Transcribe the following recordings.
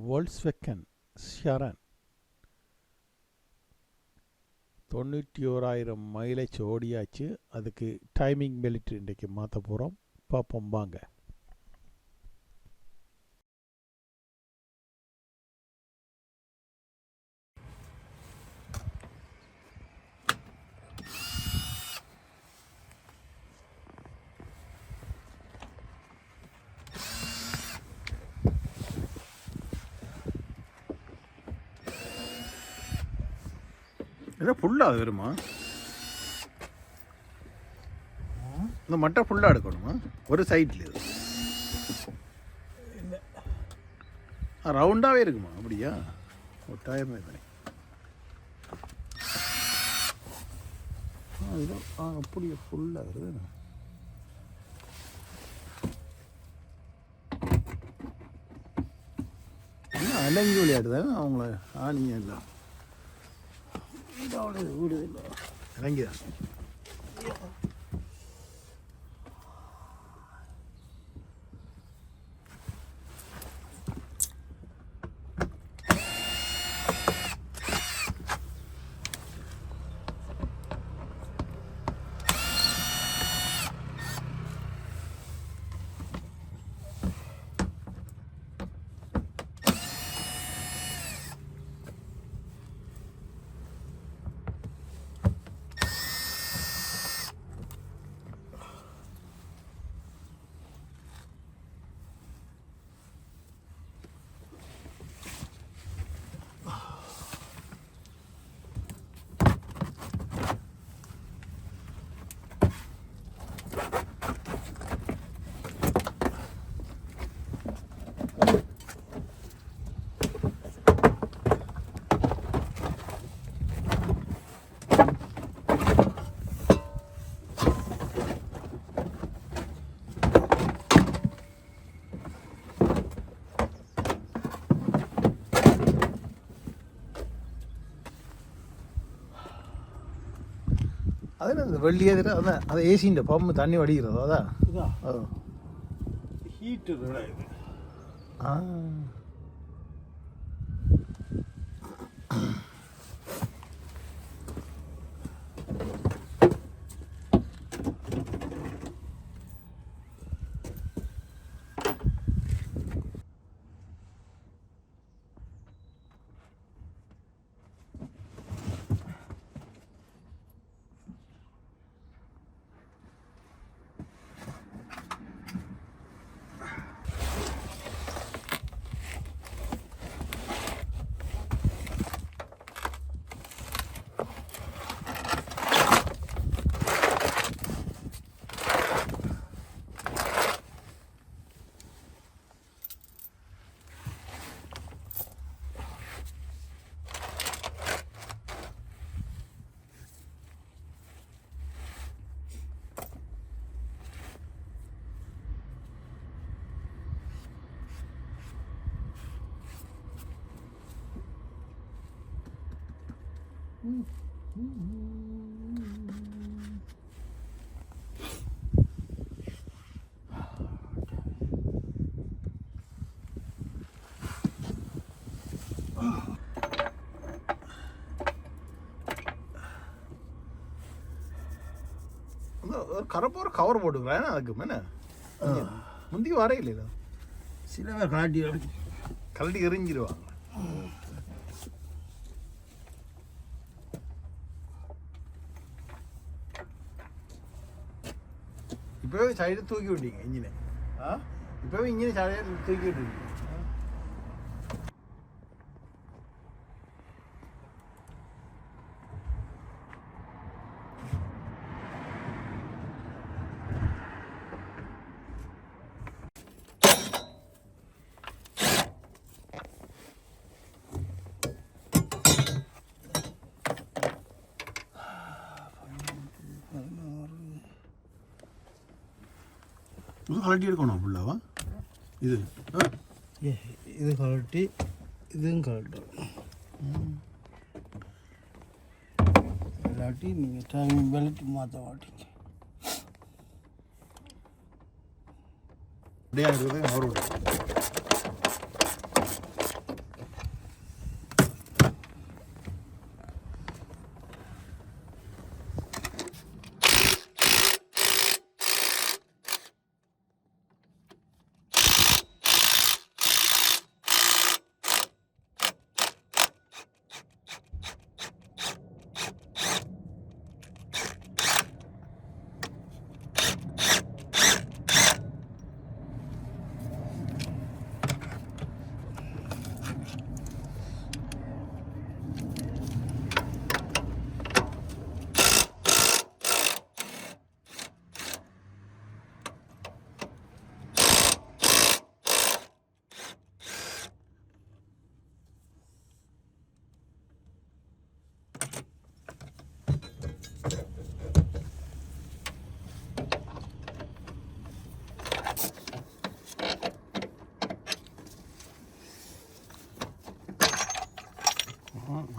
Volkswagen Sharan 91,000 mileage ஓடியாச்சு. அதுக்கு timing belt இன்றைக்கு மாற்ற போகிறோம். பார்ப்போம் வாங்க. இதை ஃபுல்லாக வருமா? இந்த மட்டை ஃபுல்லாக எடுக்கணுமா? ஒரு சைட்ல ரவுண்டாகவே இருக்குமா? அப்படியா? ஒரு டயர் தானே. அப்படியே ஃபுல்லாக வருது. அலங்கி விளையாடுதாங்க அவங்கள ஆணியம் இல்லை. இறங்கியா அதில் அந்த வெள்ளி எதிர அதான் அது ஏசின்ற பம்பு தண்ணி வடிக்கிறதோ அதான் ஹீட்டு இது. கரப்போற கவர் போட்டுக்கிறேன். அதுக்கு மேலே முந்தி வரையில சில பேர் கலட்டி எறிஞ்சிருவாங்க. இப்போவே சைடு தூக்கி விட்டீங்க இன்ஜினை. இப்போவே இன்ஜினை சைடு தூக்கி விட்டுருக்கீங்க. இது கலட்டி எடுக்கணும் ஃபுல்லாவா? இது இது கலட்டி இதுவும் கலட்டணும். இல்லாட்டி நீங்கள் டைமிங் பெல்ட் மாற்ற மாட்டீங்க. அப்படியே இருக்கிறது அவரோட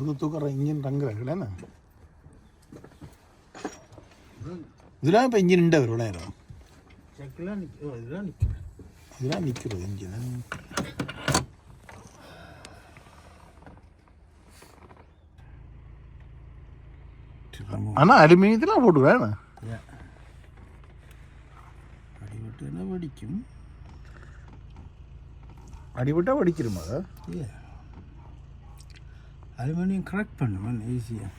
இது தூக்குற இன்ஜின் தங்குறாங்கண்ணா. இதெல்லாம் இப்போ இன்ஜின் உண்டு ஒரு நேரம் செக்கெல்லாம் நிற்கும். இதெல்லாம் நிற்கிறது இன்ஜின். ஆனால் அலுமினியத்தில் போட்டுக்கிறேன். அடிபட்டுனா வெடிக்கும். அடிபட்டால் வெடிச்சிருமா? அதை அலுமினியம் கரெக்ட் பண்ணுவேன் ஈஸியாக.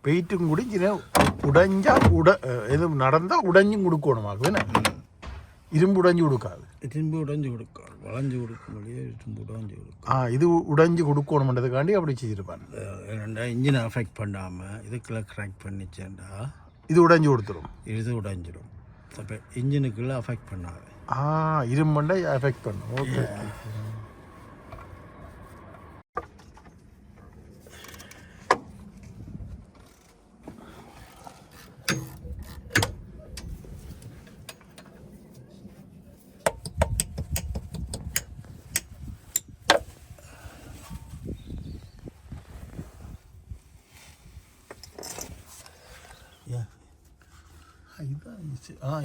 வெயிட்டும் கூட உடைஞ்சா எதுவும் நடந்தால் உடைஞ்சும் கொடுக்கணுமாக்கு வேணா. இரும்பு உடைஞ்சு கொடுக்காது. இரும்பு உடைஞ்சு கொடுக்காது. வளைஞ்சு கொடுக்க முடியாது. இரும்பு உடைஞ்சு கொடுக்கும். இது உடைஞ்சு கொடுக்கணுன்றதுக்காண்டி அப்படி செய்திருப்பாங்க. ரெண்டா இன்ஜினை அஃபெக்ட் பண்ணாமல் இதுக்குள்ளே கிராக் பண்ணிச்சேன்டா இது உடைஞ்சு கொடுத்துரும். இது உடைஞ்சிடும். அப்போ இன்ஜினுக்குள்ளே அஃபெக்ட் பண்ணாது. இரும்பண்டை அஃபெக்ட் பண்ணும். ஓகே.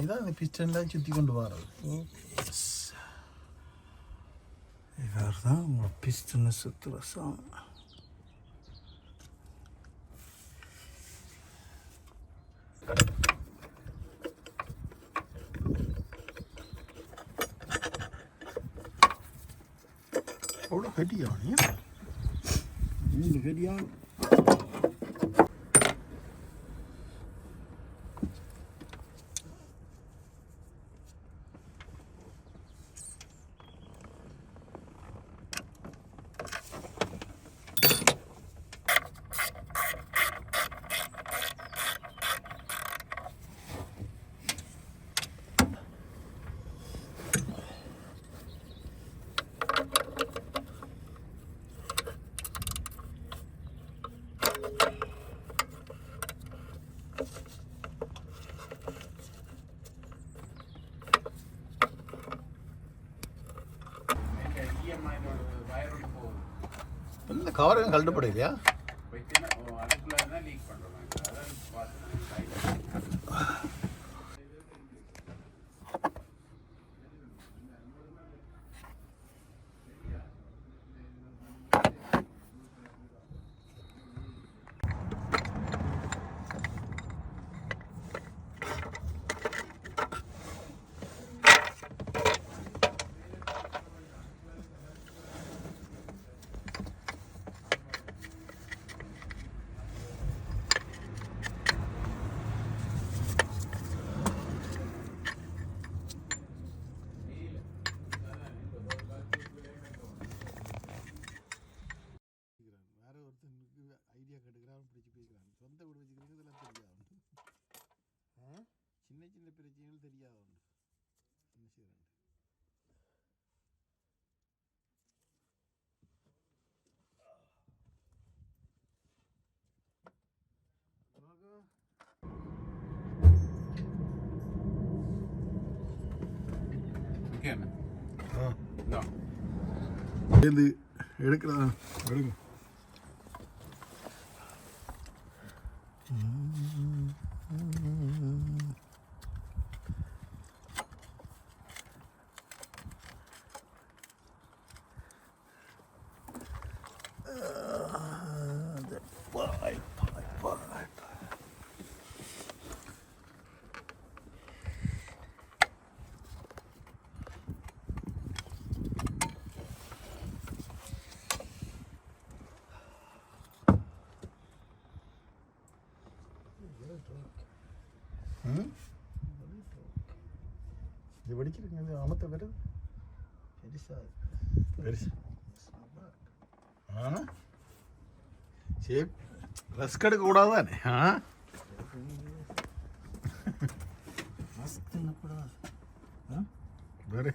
இதான் இந்த பிஸ்டன்லாம் சுற்றி கொண்டு வர்றது. இவர் தான் உங்கள் பிஸ்டனை சுற்றுற சாங். அவ்வளோ கட்டியானே கட்டியான். இந்த கவரும் கழட்டப்படலையா? ஐடியா கட்டுக்கிறான், பிடிச்சி போய்க்கிறான். சொந்த வீடு வச்சுக்கிறது இதெல்லாம் தெரியாது. சின்ன சின்ன பிரச்சனைகள் தெரியாது. என்ன செய்யறாங்க? எடுக்கிறதா எடுங்க. இது வெடிக்கிறதுங்க அமத்த வருது பெருசா. சரி, ரிஸ்க் எடுக்க கூடாது தானே. வேறு